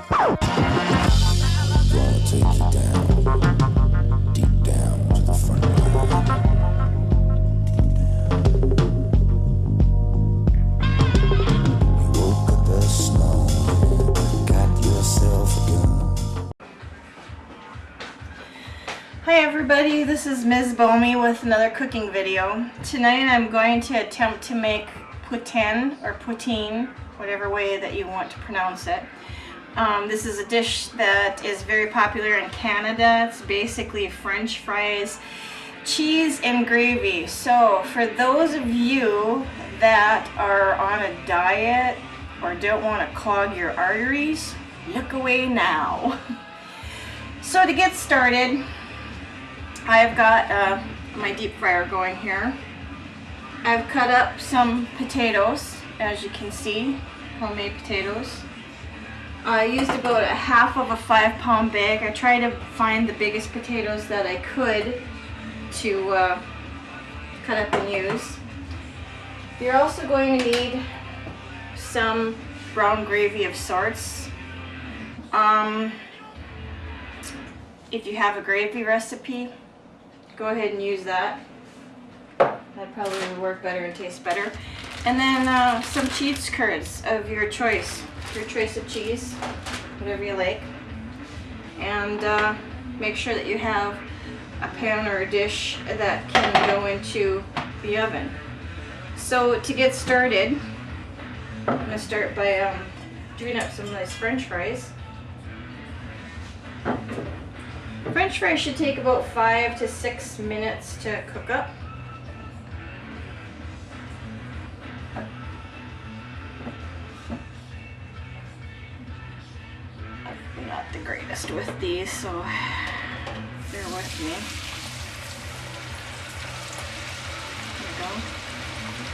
Hi everybody, this is Mzbomey with another cooking video. Tonight I'm going to attempt to make Poutine, or Poutine, whatever way that you want to pronounce it. This is a dish that is very popular in Canada. It's basically French fries, cheese, and gravy. So for those of you that are on a diet or don't want to clog your arteries, look away now. So to get started, I've got my deep fryer going here. I've cut up some potatoes, as you can see, homemade potatoes. I used about a half of a 5-pound bag. I tried to find the biggest potatoes that I could to cut up and use. You're also going to need some brown gravy of sorts. If you have a gravy recipe, go ahead and use that. That probably would work better and taste better. And then some cheese curds of your choice of cheese, whatever you like. And make sure that you have a pan or a dish that can go into the oven. So to get started, I'm going to start by doing up some nice French fries. French fries should take about 5 to 6 minutes to cook up. I'm not the greatest with these, so bear with me. There we go.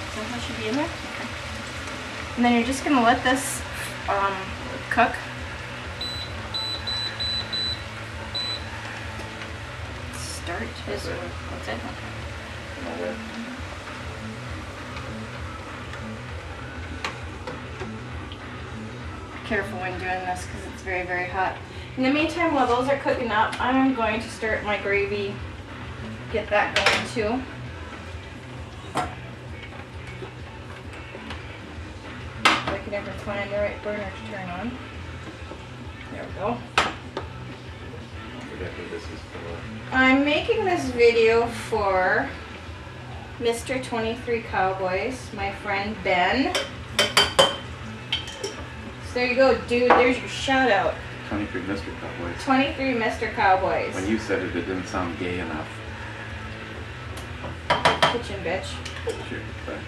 Is that how it should be in there? Okay. And then you're just going to let this cook. Start is what's it? Okay. Careful when doing this because it's very, very hot. In the meantime, while those are cooking up, I'm going to start my gravy. Get that going too. If I can ever find the right burner to turn on. There we go. I'm making this video for Mr. 23 Cowboys, my friend Ben. So there you go, dude, there's your shout out. 23 Mr. Cowboys. 23 Mr. Cowboys. When you said it, it didn't sound gay enough. Kitchen bitch. Sure, but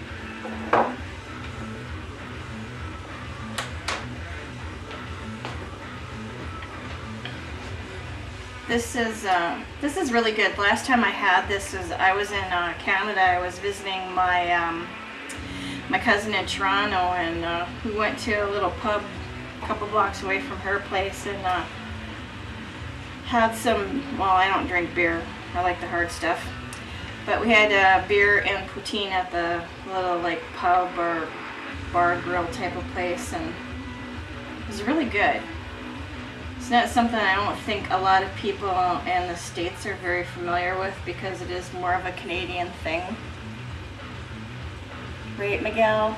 This is really good. Last time I had this I was in Canada. I was visiting my my cousin in Toronto, and we went to a little pub a couple blocks away from her place and had some. Well, I don't drink beer. I like the hard stuff. But we had beer and poutine at the little like pub or bar grill type of place, and it was really good. It's not something I don't think a lot of people in the States are very familiar with because it is more of a Canadian thing. Right, Miguel?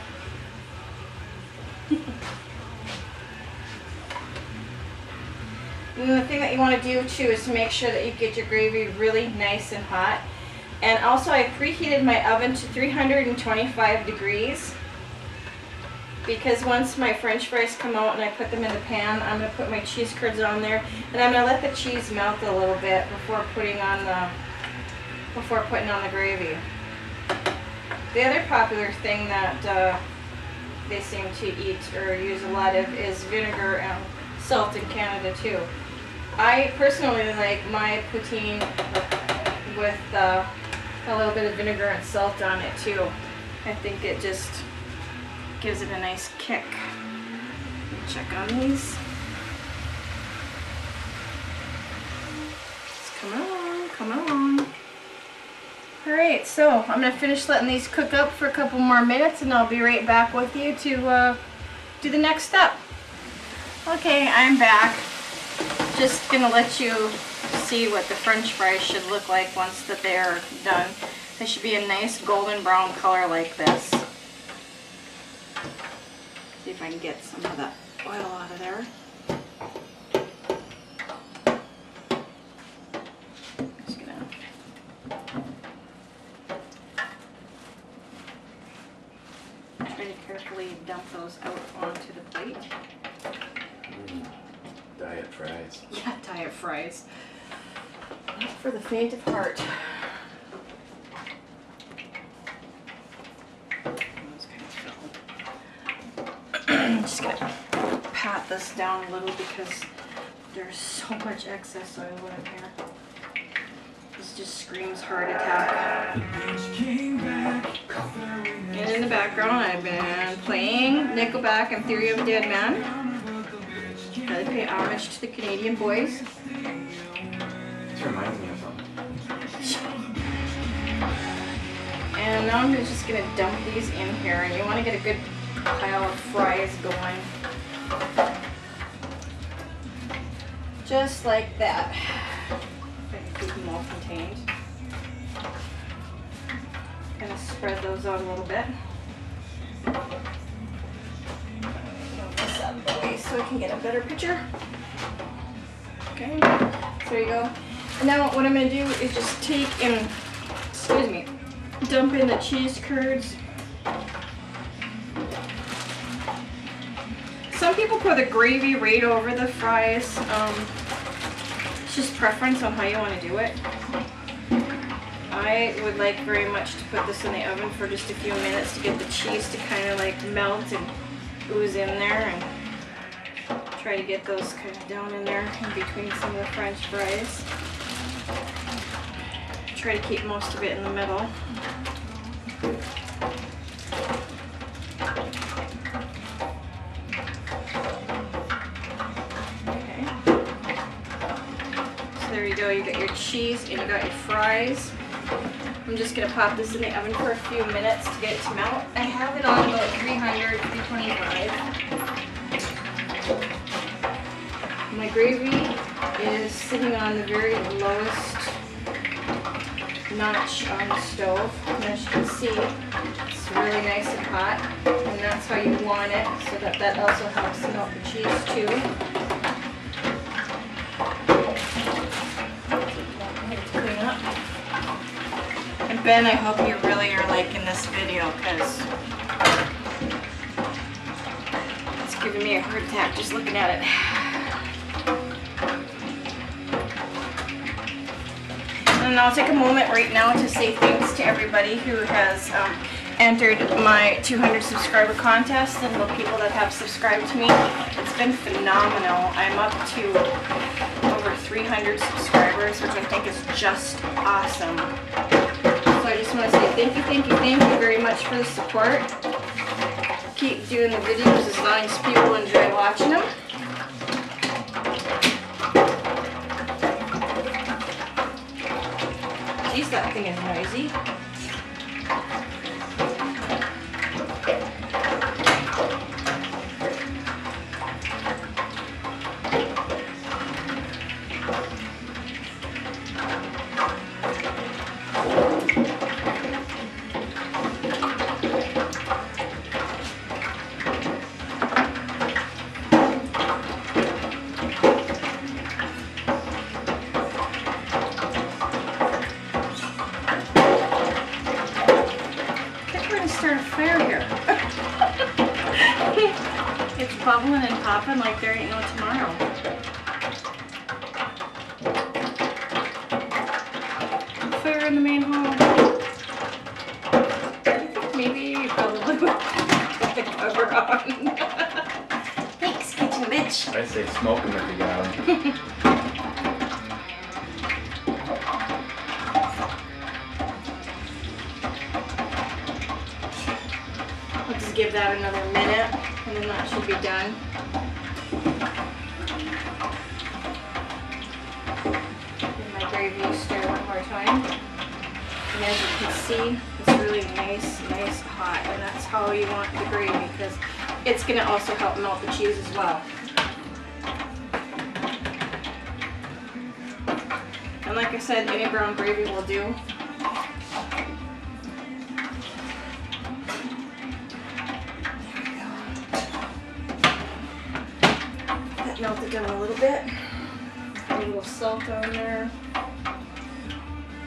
And the thing that you want to do too is to make sure that you get your gravy really nice and hot. And also I preheated my oven to 325 degrees. Because once my French fries come out and I put them in the pan, I'm going to put my cheese curds on there, and I'm going to let the cheese melt a little bit before putting on the gravy. The other popular thing that they seem to eat or use a lot of is vinegar and salt in Canada too. I personally like my poutine with a little bit of vinegar and salt on it too. I think it just gives it a nice kick. Check on these. Come on, come on. Alright, so I'm going to finish letting these cook up for a couple more minutes and I'll be right back with you to do the next step. Okay, I'm back. Just gonna let you see what the French fries should look like once that they are done. They should be a nice golden brown color like this. See if I can get some of that oil out of there. Just gonna try to carefully dump those out onto the plate. Diet fries. Yeah, diet fries. Not for the faint of heart. I'm just gonna pat this down a little because there's so much excess oil in here. This just screams heart attack. And in the background, I've been playing Nickelback and Theory of a Dead Man. Gotta pay homage to the Canadian boys. This reminds me of something. And now I'm just gonna dump these in here, and you want to get a good pile of fries going. Just like that. If I can keep them all contained. Gonna spread those out a little bit. Move this out of the way so I can get a better picture. Okay, there you go. And now what I'm gonna do is just take and, excuse me, dump in the cheese curds. Some people put the gravy right over the fries. It's just preference on how you want to do it. I would like very much to put this in the oven for just a few minutes to get the cheese to kind of like melt and ooze in there, and try to get those kind of down in there in between some of the French fries. Try to keep most of it in the middle. Okay. So there you go, you got your cheese and you got your fries. I'm just going to pop this in the oven for a few minutes to get it to melt. I have it on about 300, 325. My gravy is sitting on the very lowest notch on the stove. And as you can see, it's really nice and hot. And that's how you want it, so that also helps melt the cheese too. Clean up. And Ben, I hope you really are liking this video because it's giving me a heart attack just looking at it. And I'll take a moment right now to say thanks to everybody who has entered my 200 subscriber contest and the people that have subscribed to me. It's been phenomenal. I'm up to over 300 subscribers, which I think is just awesome. So I just want to say thank you very much for the support. Keep doing the videos as long as people enjoy watching them. Geez, that thing is noisy. Start a fire here. It's bubbling and popping like there ain't no tomorrow. Fire in the main hall. I think maybe probably put the cover on. Thanks, kitchen bitch. I say smoke them if you got them. Give that another minute and then that should be done. Give my gravy a stir one more time. And as you can see, it's really nice hot, and that's how you want the gravy because it's going to also help melt the cheese as well. like I said, any brown gravy will do. That melted down a little bit. A little salt on there.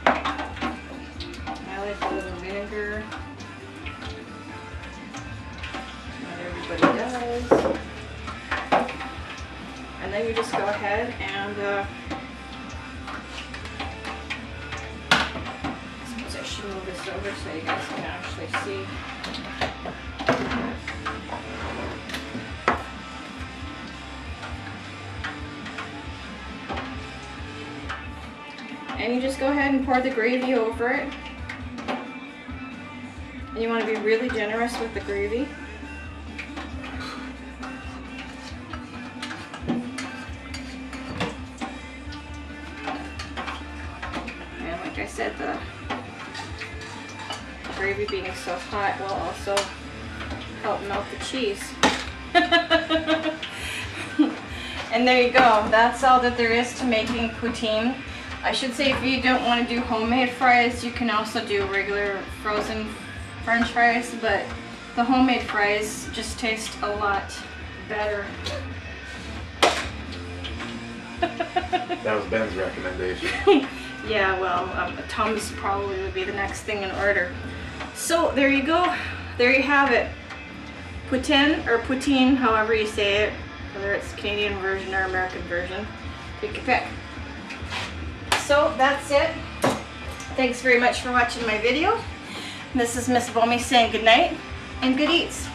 I like a little vinegar. Not everybody does. And then you just go ahead and I suppose I should move this over so you guys can actually see. And you just go ahead and pour the gravy over it. And you want to be really generous with the gravy. And like I said, the gravy being so hot will also help melt the cheese. And there you go. That's all that there is to making poutine. I should say, if you don't want to do homemade fries, you can also do regular frozen French fries, but the homemade fries just taste a lot better. That was Ben's recommendation. Yeah, well, Tom's probably would be the next thing in order. So there you go. There you have it. Poutine, or poutine, however you say it, whether it's Canadian version or American version. Take your pick. So that's it. Thanks very much for watching my video. This is Mzbomey saying good night and good eats.